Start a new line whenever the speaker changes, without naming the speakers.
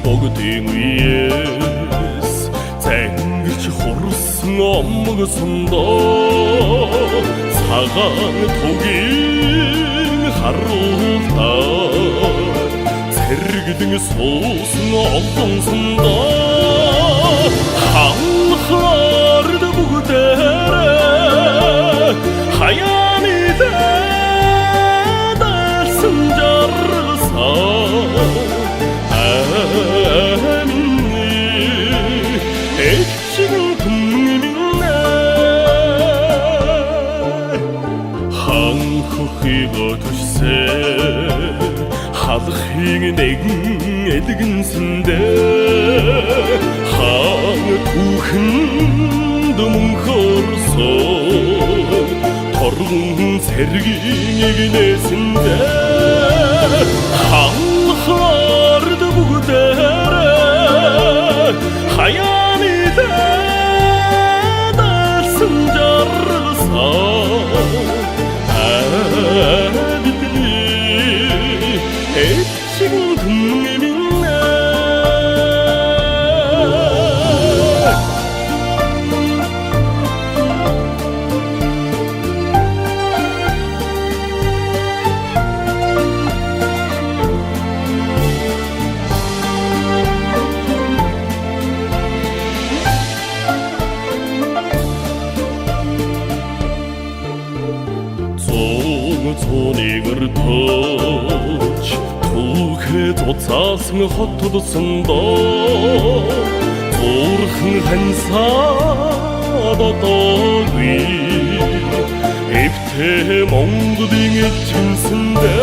Бүгдийн үеэс зангиж хурсан омог сундаа цагаан тугийн харуултаа цэрэгдэн суусан олон сундаа ханхаард бүгдээрээ хаяаны дэдэлсэн жаргалсаа халахыг нэгэн эдгэнсэндээ хаан түүхэнд мөнхөрсөө торгон сэргийн игнэсэндээ ханхаард бүгдээрээ хаяаны дэдэлсэн жаргалсаа цонигэр тооч түүхээ цуцаасан хотдсондоо зурхан хансаад одоогүй эвтэ Монголын эцэнсэндээ